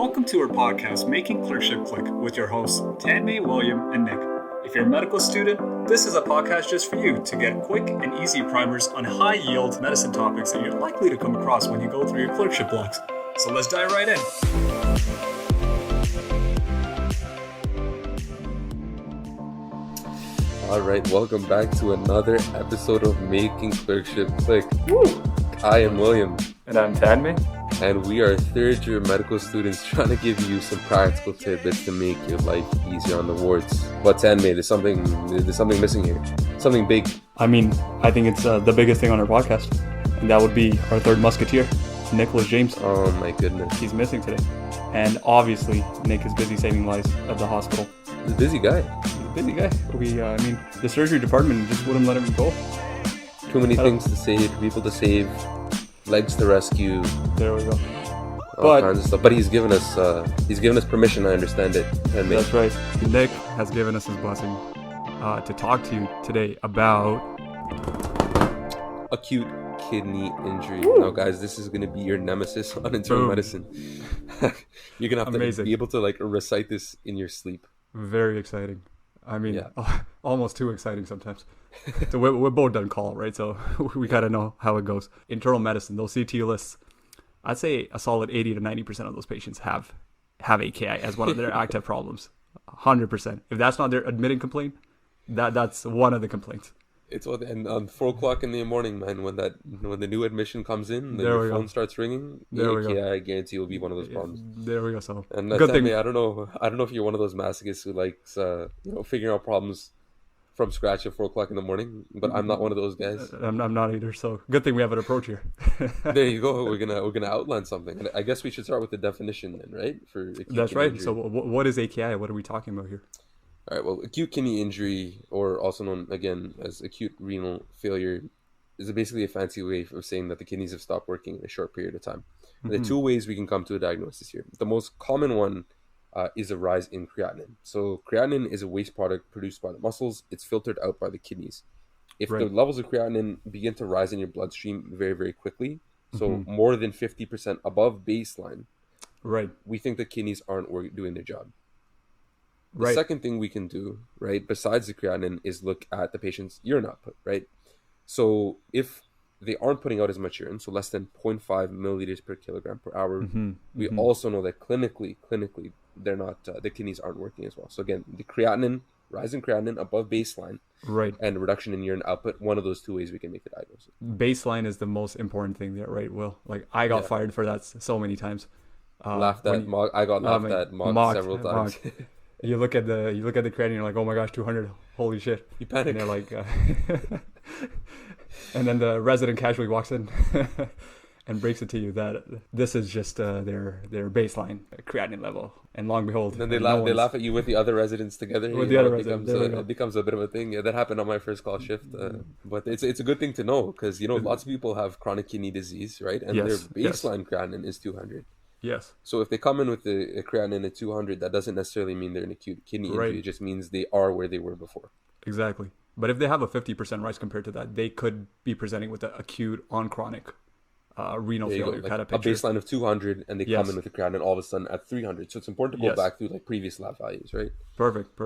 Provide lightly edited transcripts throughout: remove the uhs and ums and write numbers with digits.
Welcome to our podcast, Making Clerkship Click, with your hosts, Tanmay, William, and Nick. If you're a medical student, this is a podcast just for you to get quick and easy primers on high-yield medicine topics that you're likely to come across when you go through your clerkship blocks. So let's dive right in. All right, welcome back to another episode of Making Clerkship Click. Woo! I am William. And I'm Tanmay. And we are third-year medical students trying to give you some practical tidbits to make your life easier on the wards. But Tanmay, there's something missing here. Something big. I think it's the biggest thing on our podcast. And that would be our third musketeer, Nicholas James. Oh my goodness. He's missing today. And obviously, Nick is busy saving lives at the hospital. He's a busy guy. The surgery department just wouldn't let him go. Too many things to save, people to save, legs to rescue. There we go. All kinds of stuff. But he's given us permission. I understand it. That's right. Nick has given us his blessing to talk to you today about acute kidney injury. Woo! Now, guys, this is going to be your nemesis on internal medicine. You're going to have to be able to recite this in your sleep. Very exciting. Almost too exciting sometimes. So we're both done call, right? So we gotta know how it goes. Internal medicine, those CTU lists, I'd say a solid 80 to 90% of those patients have AKI as one of their active problems. 100%. If that's not their admitting complaint, that's one of the complaints. It's and on 4 o'clock in the morning, man, when the new admission comes in, your phone starts ringing. AKI, I guarantee, will be one of those problems. There we go. So and good thing. I don't know if you're one of those masochists who likes figuring out problems from scratch at 4 o'clock in the morning, but I'm not one of those guys. I'm not either. So good thing we have an approach here. There you go. We're gonna outline something, and I guess we should start with the definition then, right? For acute that's right. Injury. So what is AKI? What are we talking about here? All right, well, acute kidney injury, or also known again as acute renal failure, is basically a fancy way of saying that the kidneys have stopped working in a short period of time. Mm-hmm. There are two ways we can come to a diagnosis here. The most common one is a rise in creatinine. So creatinine is a waste product produced by the muscles. It's filtered out by the kidneys. If the levels of creatinine begin to rise in your bloodstream very, very quickly, so more than 50% above baseline, we think the kidneys aren't doing their job. The second thing we can do, right, besides the creatinine, is look at the patient's urine output, right? So if they aren't putting out as much urine, so less than 0.5 milliliters per kilogram per hour, we also know that clinically, they're not, the kidneys aren't working as well. So again, the rise in creatinine above baseline, and reduction in urine output, one of those two ways we can make the diagnosis. Baseline is the most important thing there, right, Will? I got fired for that so many times. I got laughed at, mocked several times. You look at the creatinine, you're like, oh my gosh, 200, holy shit. You panic. And they're like, and then the resident casually walks in and breaks it to you that this is just their baseline creatinine level. And long behold, then they laugh at you with the other residents together. It becomes a bit of a thing. Yeah, that happened on my first call shift. But it's a good thing to know because lots of people have chronic kidney disease, right? And their baseline creatinine is 200. Yes. So if they come in with a creatinine at 200, that doesn't necessarily mean they're an acute kidney injury. It just means they are where they were before. Exactly. But if they have a 50% rise compared to that, they could be presenting with an acute on chronic renal failure kind of picture. A baseline of 200, and they come in with a creatinine all of a sudden at 300. So it's important to go back through previous lab values, right? Perfect.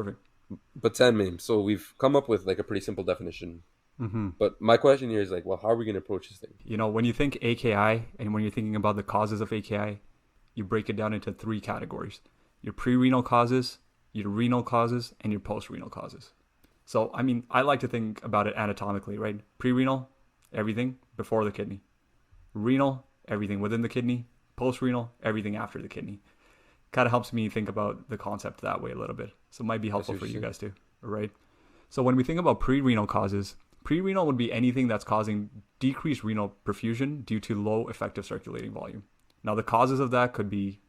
But Tanmay, so we've come up with a pretty simple definition. But my question here is how are we going to approach this thing? When you think AKI and when you're thinking about the causes of AKI, you break it down into 3 categories: your pre-renal causes, your renal causes, and your post-renal causes. So, I like to think about it anatomically, right? Pre-renal, everything before the kidney. Renal, everything within the kidney. Post-renal, everything after the kidney. Kind of helps me think about the concept that way a little bit. So it might be helpful for you guys too, right? So when we think about pre-renal causes, pre-renal would be anything that's causing decreased renal perfusion due to low effective circulating volume. Now, the causes of that could be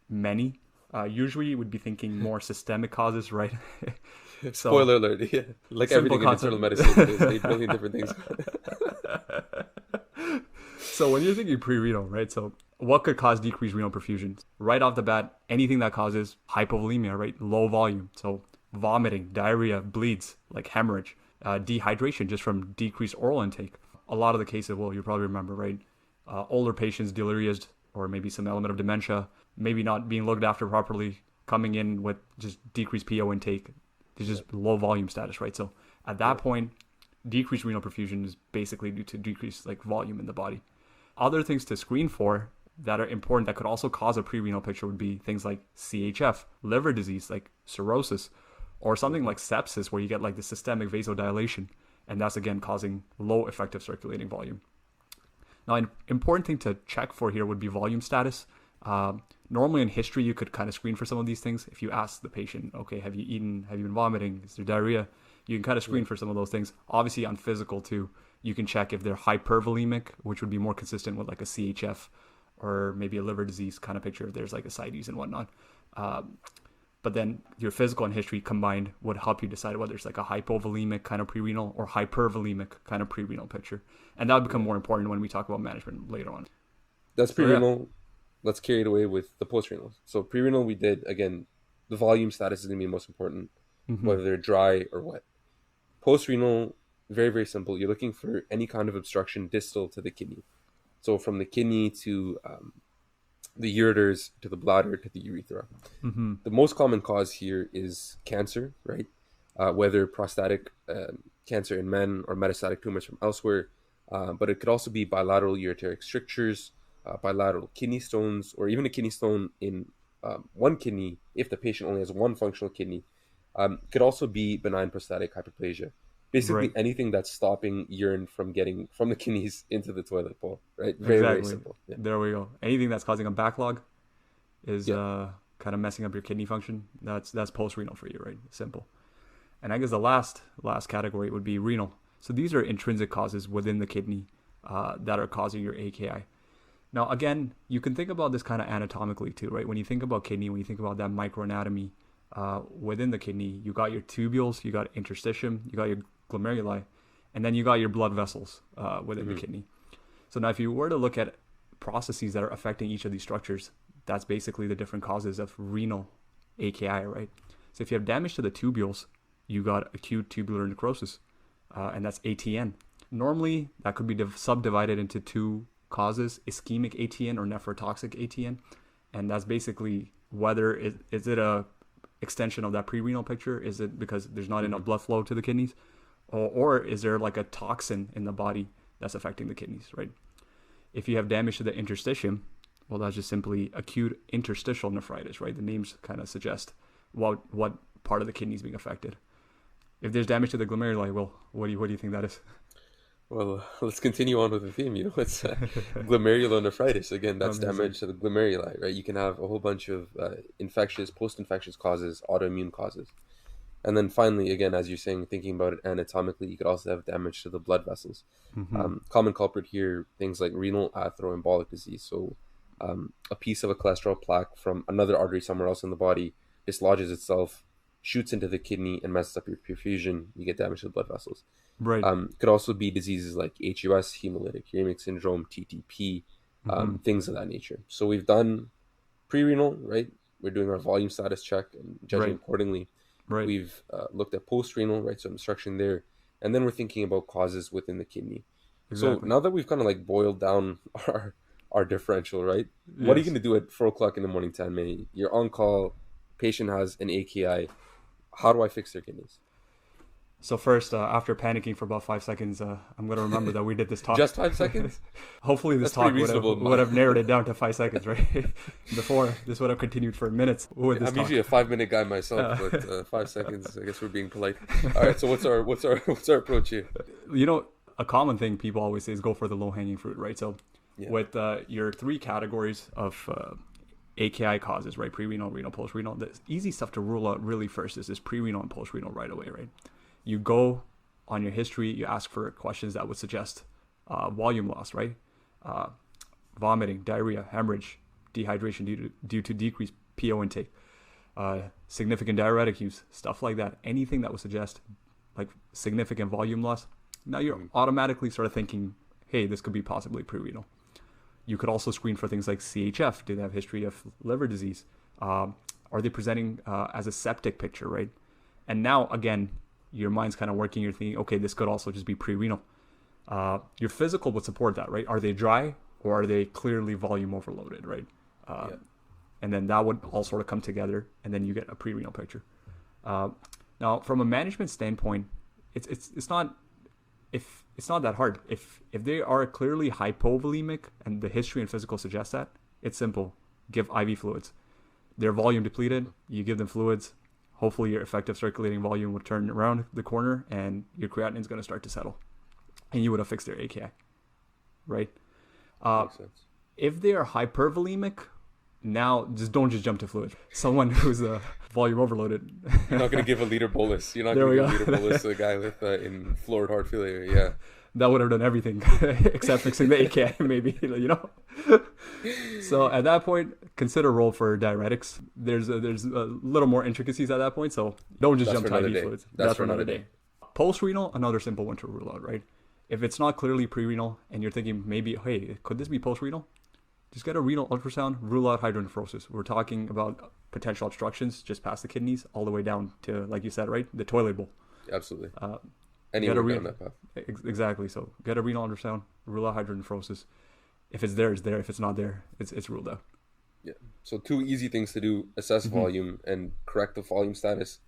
many. Usually, you would be thinking more systemic causes, right? Spoiler alert, yeah. Like everything in internal medicine, there's 8 billion different things. So when you're thinking pre-renal, right? So what could cause decreased renal perfusion? Right off the bat, anything that causes hypovolemia, right? Low volume. So vomiting, diarrhea, bleeds, like hemorrhage, dehydration just from decreased oral intake. A lot of the cases, well, you probably remember, right? Older patients, delirious, or maybe some element of dementia, maybe not being looked after properly, coming in with just decreased PO intake, there's just low volume status, right? So at that point, decreased renal perfusion is basically due to decreased like volume in the body. Other things to screen for that are important that could also cause a pre-renal picture would be things like CHF, liver disease like cirrhosis, or something like sepsis where you get like the systemic vasodilation, and that's again causing low effective circulating volume. Now, an important thing to check for here would be volume status. Normally in history, you could kind of screen for some of these things. If you ask the patient, okay, have you eaten, have you been vomiting, is there diarrhea? You can kind of screen for some of those things. Obviously on physical too, you can check if they're hypervolemic, which would be more consistent with like a CHF or maybe a liver disease kind of picture if there's like ascites and whatnot. But then your physical and history combined would help you decide whether it's like a hypovolemic kind of pre-renal or hypervolemic kind of pre-renal picture. And that would become more important when we talk about management later on. That's pre-renal. Yeah. Let's carry it away with the post-renal. So pre-renal, we did, again, the volume status is going to be most important, whether they're dry or wet. Post-renal, very, very simple. You're looking for any kind of obstruction distal to the kidney. So from the kidney to the ureters, to the bladder, to the urethra. The most common cause here is cancer, right? Whether prostatic cancer in men or metastatic tumors from elsewhere. But it could also be bilateral ureteric strictures, bilateral kidney stones, or even a kidney stone in one kidney if the patient only has one functional kidney. Could also be benign prostatic hyperplasia. Basically anything that's stopping urine from getting from the kidneys into the toilet bowl, right? Very, very simple. Yeah. There we go. Anything that's causing a backlog is kind of messing up your kidney function. That's post-renal for you, right? Simple. And I guess the last category would be renal. So these are intrinsic causes within the kidney that are causing your AKI. Now, again, you can think about this kind of anatomically too, right? When you think about kidney, when you think about that microanatomy within the kidney, you got your tubules, you got interstitium, you got your glomeruli, and then you got your blood vessels within the kidney. So now if you were to look at processes that are affecting each of these structures, that's basically the different causes of renal AKI, right? So if you have damage to the tubules, you got acute tubular necrosis, and that's ATN. Normally, that could be subdivided into two causes, ischemic ATN or nephrotoxic ATN, and that's basically whether is it a extension of that pre-renal picture? Is it because there's not enough blood flow to the kidneys? Or is there like a toxin in the body that's affecting the kidneys, right? If you have damage to the interstitium, well, that's just simply acute interstitial nephritis, right? The names kind of suggest what part of the kidney is being affected. If there's damage to the glomeruli, well, what do you think that is? Well, let's continue on with the theme. It's glomerulonephritis. Again, that's damage to the glomeruli, right? You can have a whole bunch of infectious, post-infectious causes, autoimmune causes. And then finally, again, as you're saying, thinking about it anatomically, you could also have damage to the blood vessels. Common culprit here, things like renal atheromembolic disease. So a piece of a cholesterol plaque from another artery somewhere else in the body dislodges itself, shoots into the kidney, and messes up your perfusion. You get damage to the blood vessels. Right. Could also be diseases like HUS, hemolytic uremic syndrome, TTP, things of that nature. So we've done pre-renal, right? We're doing our volume status check and judging accordingly. Right. We've looked at post-renal, right? So obstruction there. And then we're thinking about causes within the kidney. Exactly. So now that we've kind of like boiled down our differential, right? Yes. What are you going to do at 4 o'clock in the morning, 10 May? You're on call, patient has an AKI. How do I fix their kidneys? So first, after panicking for about 5 seconds, I'm going to remember that we did this talk. Just 5 seconds? Hopefully this talk would have narrowed it down to 5 seconds, right? Before, this would have continued for minutes. I'm usually a 5-minute guy myself, but 5 seconds, I guess we're being polite. All right, so what's our approach here? A common thing people always say is go for the low-hanging fruit, right? So with your 3 categories of AKI causes, right? Pre-renal, renal, post-renal. The easy stuff to rule out really first is this pre-renal and post-renal right away, right? You go on your history, you ask for questions that would suggest volume loss, right? Vomiting, diarrhea, hemorrhage, dehydration due to decreased PO intake, significant diuretic use, stuff like that. Anything that would suggest like significant volume loss. Now you're automatically sort of thinking, hey, this could be possibly pre-renal. You could also screen for things like CHF. Do they have history of liver disease? Are they presenting as a septic picture, right? And now, again, your mind's kind of working. You're thinking, okay, this could also just be pre-renal. Your physical would support that, right? Are they dry or are they clearly volume overloaded, right? And then that would all sort of come together, and then you get a pre-renal picture. Now, from a management standpoint, it's not that hard. If they are clearly hypovolemic and the history and physical suggests that, it's simple. Give IV fluids. They're volume depleted. You give them fluids. Hopefully, your effective circulating volume will turn around the corner, and your creatinine is going to start to settle, and you would have fixed their AKI, right? Makes sense. If they are hypervolemic, now don't just jump to fluid. Someone who's volume overloaded. You're not going to give a liter bolus. You're not There going we to give a go. liter bolus to a guy with in florid heart failure. Yeah. That would have done everything except fixing the AKI, maybe, you know. So at that point, consider role for diuretics. There's a little more intricacies at that point, so don't just That's jump for to another IV day. fluids. That's for another day. Post-renal, another simple one to rule out, right? If it's not clearly pre-renal and you're thinking maybe, hey, could this be post-renal? Just get a renal ultrasound, rule out hydronephrosis. We're talking about potential obstructions just past the kidneys, all the way down to, like you said, right, the toilet bowl. Absolutely. Get a Anywhere down that path. Exactly. So get a renal ultrasound, rule out hydronephrosis. If it's there, it's there. If it's not there, it's ruled out. Yeah. So 2 easy things to do: assess volume and correct the volume status,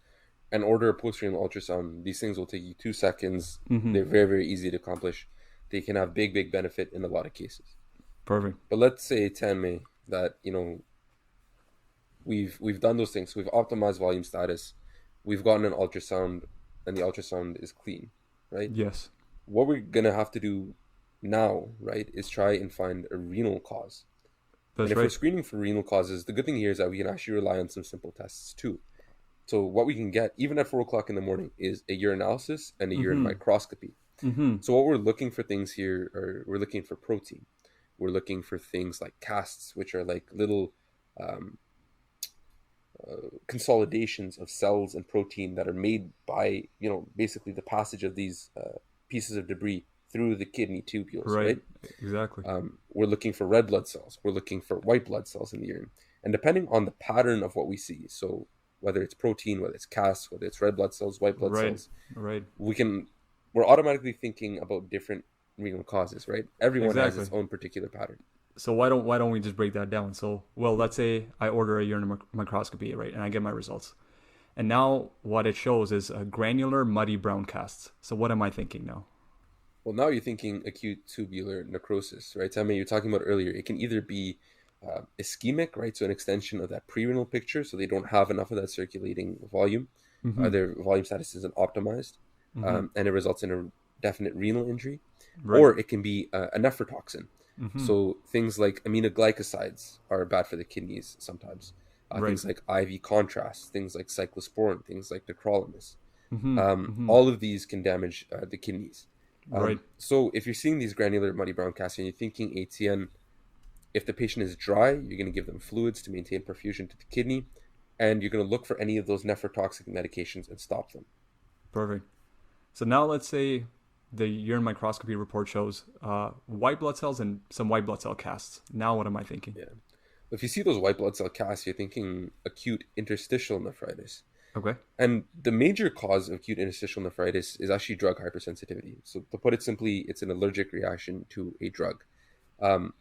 and order a post-renal ultrasound. These things will take you 2 seconds. They're very, very easy to accomplish. They can have big benefit in a lot of cases. Perfect. But let's say, Tanmay, that we've done those things. We've optimized volume status. We've gotten an ultrasound, and the ultrasound is clean, right? Yes. What we're gonna have to do now, right, is try and find a renal cause. That's And if we're right. screening for renal causes, the good thing here is that we can actually rely on some simple tests too. So what we can get, even at 4 o'clock in the morning, is a urinalysis and a urine microscopy. So what we're looking for things here are we're looking for protein. We're looking for things like casts, which are like little consolidations of cells and protein that are made by, basically the passage of these pieces of debris through the kidney tubules, right? Exactly. We're looking for red blood cells. We're looking for white blood cells in the urine. And depending on the pattern of what we see, so whether it's protein, whether it's casts, whether it's red blood cells, white blood cells, Right. we're automatically thinking about different renal causes, right? Everyone has Exactly. its own particular pattern. So why don't we just break that down? So, well, let's say I order a urine microscopy, right, and I get my results. And now what it shows is a granular muddy brown casts. So what am I thinking now? Well, now you're thinking acute tubular necrosis, right? I mean, you're talking about earlier. It can either be ischemic, right? So an extension of that pre-renal picture, so they don't have enough of that circulating volume. Their volume status isn't optimized, and it results in a definite renal injury. Right. Or it can be a nephrotoxin. So things like aminoglycosides are bad for the kidneys sometimes. Things like IV contrast, things like cyclosporin, things like tacrolimus. All of these can damage the kidneys. Right. So if you're seeing these granular muddy brown casts and you're thinking ATN, if the patient is dry, you're going to give them fluids to maintain perfusion to the kidney, and you're going to look for any of those nephrotoxic medications and stop them. Perfect. So now let's say the urine microscopy report shows white blood cells and some white blood cell casts. Now what am I thinking? Yeah. If you see those white blood cell casts, you're thinking acute interstitial nephritis. Okay. And the major cause of acute interstitial nephritis is actually drug hypersensitivity. So to put it simply, it's an allergic reaction to a drug.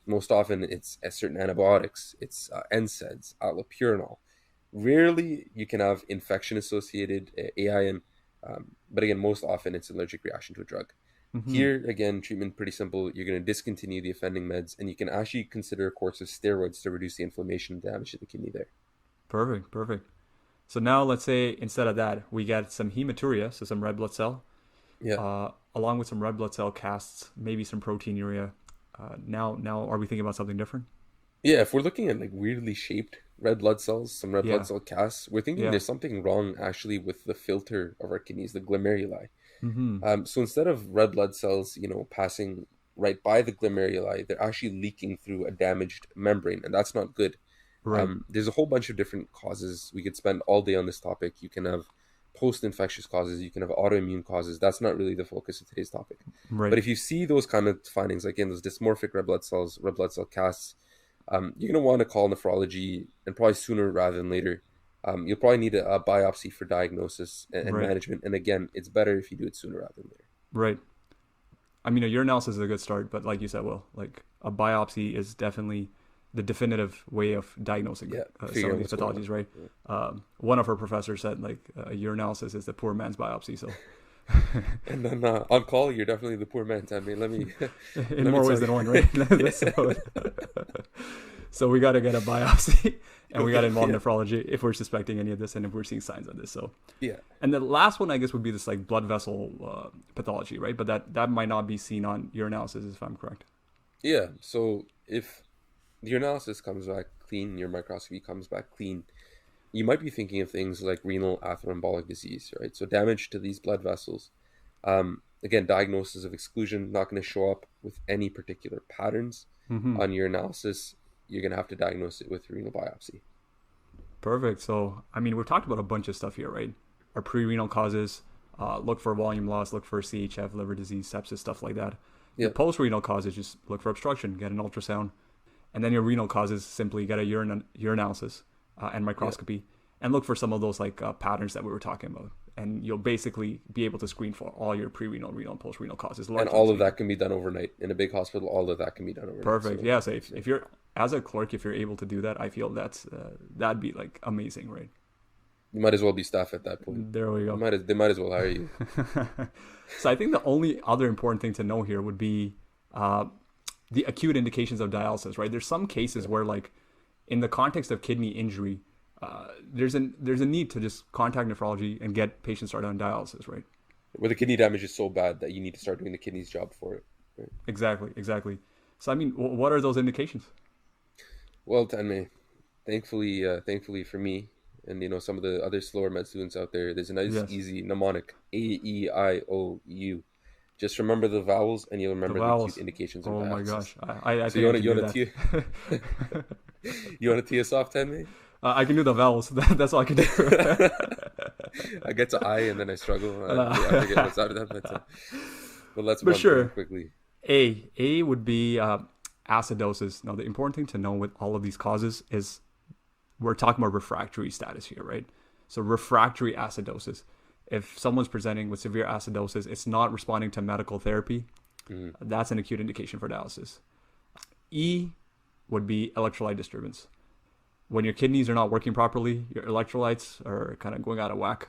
Most often it's certain antibiotics, it's NSAIDs, allopurinol. Rarely you can have infection-associated AIN, but again, most often it's an allergic reaction to a drug. Here, again, treatment pretty simple. You're going to discontinue the offending meds, and you can actually consider a course of steroids to reduce the inflammation and damage to the kidney there. Perfect. So now let's say instead of that, we get some hematuria, so some red blood cell, along with some red blood cell casts, maybe some proteinuria. Now are we thinking about something different? Yeah, if we're looking at like weirdly shaped red blood cells, some red blood cell casts, we're thinking there's something wrong actually with the filter of our kidneys, the glomeruli. So instead of red blood cells, passing right by the glomeruli, they're actually leaking through a damaged membrane, and that's not good. Right. There's a whole bunch of different causes. We could spend all day on this topic. You can have post-infectious causes. You can have autoimmune causes. That's not really the focus of today's topic. Right. But if you see those kind of findings, like in those dysmorphic red blood cells, red blood cell casts, you're going to want to call nephrology, and probably sooner rather than later. You'll probably need a biopsy for diagnosis and management. And again, it's better if you do it sooner rather than later. Right. I mean, a urinalysis is a good start, but like you said, Will, like a biopsy is definitely the definitive way of diagnosing some of these pathologies, right? Yeah. One of our professors said like urinalysis is the poor man's biopsy. So, and then on call, you're definitely the poor man. I mean, let me in more ways than one, right? So we got to get a biopsy, and we got to involve nephrology if we're suspecting any of this, and if we're seeing signs of this. So yeah. And the last one, I guess, would be this like blood vessel pathology, right? But that might not be seen on urinalysis, if I'm correct. Yeah. So if the urinalysis comes back clean, your microscopy comes back clean, you might be thinking of things like renal atherembolic disease, right? So damage to these blood vessels. Again, diagnosis of exclusion, not going to show up with any particular patterns on urinalysis. You're going to have to diagnose it with renal biopsy. Perfect. So, I mean, we've talked about a bunch of stuff here, right? Our pre-renal causes, look for volume loss, look for CHF, liver disease, sepsis, stuff like that. Your post-renal causes, just look for obstruction, get an ultrasound. And then your renal causes, simply get a urinalysis and microscopy, and look for some of those like patterns that we were talking about. And you'll basically be able to screen for all your pre-renal, renal, and post-renal causes. And all of that can be done overnight. In a big hospital, all of that can be done overnight. Perfect. So, yeah. So if you're, as a clerk, if you're able to do that, I feel that'd be like amazing, right? You might as well be staff at that point. There we go. They might as well hire you. So I think the only other important thing to know here would be the acute indications of dialysis, right? There's some cases where, like, in the context of kidney injury, there's a need to just contact nephrology and get patients started on dialysis, right? Where the kidney damage is so bad that you need to start doing the kidney's job for it. Right? Exactly. So, I mean, what are those indications? Well, Tanmay, thankfully for me, and some of the other slower med students out there, there's a nice, easy mnemonic: A-E-I-O-U. Just remember the vowels, and you'll remember the acute indications of dialysis. Oh my gosh! I so you want to tee us off, Tanmay? I can do the vowels. That's all I can do. I get to I, and then I struggle. I forget what's out of that. But let's move on quickly. A would be acidosis. Now, the important thing to know with all of these causes is we're talking about refractory status here, right? So refractory acidosis. If someone's presenting with severe acidosis, it's not responding to medical therapy. That's an acute indication for dialysis. E would be electrolyte disturbance. When your kidneys are not working properly, your electrolytes are kind of going out of whack.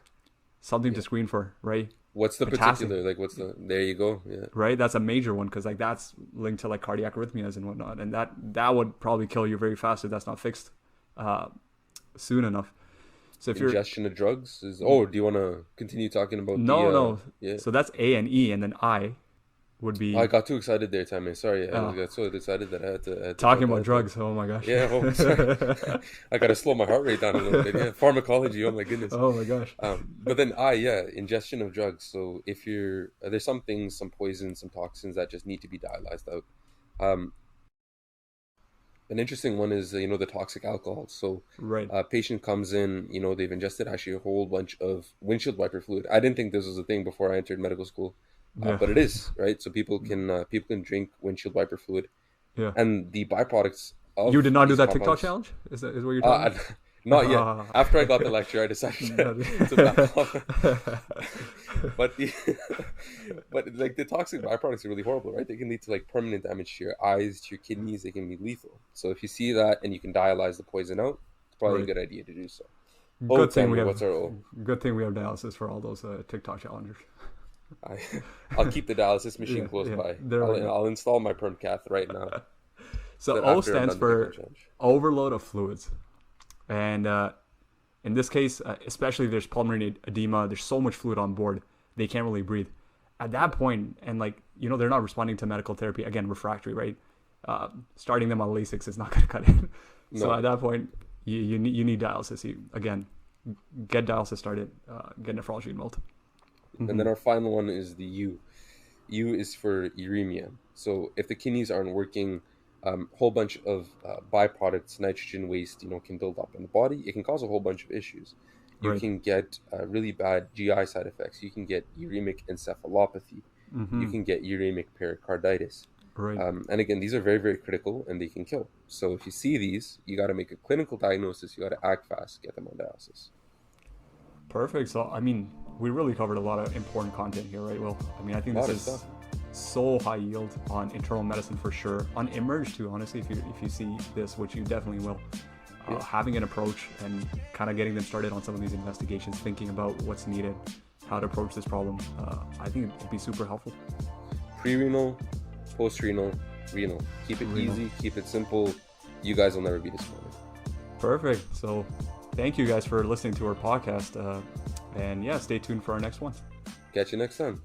Something to screen for, right? What's the potassium. Particular, there you go. Yeah. Right? That's a major one, because like that's linked to like cardiac arrhythmias and whatnot. And that would probably kill you very fast if that's not fixed soon enough. So if ingestion of drugs is. Oh, do you want to continue talking about? No. Yeah. So that's A and E, and then I would be. I got too excited there, Tammy. Sorry, I got so excited that I had to talking about drugs. Oh my gosh. Yeah. Oh, sorry. I got to slow my heart rate down a little bit. Yeah. Pharmacology. Oh my goodness. Oh my gosh. But then ingestion of drugs. So if there's some things, some poisons, some toxins that just need to be dialyzed out. An interesting one is, the toxic alcohol. So a patient comes in, they've ingested actually a whole bunch of windshield wiper fluid. I didn't think this was a thing before I entered medical school, but it is, right? So people can drink windshield wiper fluid. Yeah. And the byproducts of You did not do that TikTok challenge? Is what you're talking about? Not yet. After I got the lecture, I decided to back off. But the toxic byproducts are really horrible, right? They can lead to like permanent damage to your eyes, to your kidneys. They can be lethal. So if you see that and you can dialyze the poison out, it's probably a good idea to do so. Good thing we have dialysis for all those TikTok challengers. I'll keep the dialysis machine close by. I'll install my perm cath right now. So O stands for overload of fluids. And in this case, especially if there's pulmonary edema, there's so much fluid on board, they can't really breathe. At that point, and they're not responding to medical therapy, again, refractory, right? Starting them on Lasix is not going to cut it. No. So at that point, you need dialysis. Get dialysis started, get nephrology involved. And then our final one is the U. U is for uremia. So if the kidneys aren't working, whole bunch of byproducts, nitrogen waste, can build up in the body. It can cause a whole bunch of issues. You can get really bad GI side effects. You can get uremic encephalopathy. You can get uremic pericarditis. Right. And again, these are very, very critical, and they can kill. So if you see these, you got to make a clinical diagnosis. You got to act fast, get them on dialysis. Perfect. So, we really covered a lot of important content here, right, Will? I think this is so high yield on internal medicine for sure. On Emerge too, honestly, if you see this, which you definitely will. Having an approach and kind of getting them started on some of these investigations, thinking about what's needed, how to approach this problem, I think it'd be super helpful. Pre-renal, post-renal, renal. Keep it easy, keep it simple. You guys will never be disappointed. Perfect. So thank you guys for listening to our podcast. And yeah, stay tuned for our next one. Catch you next time.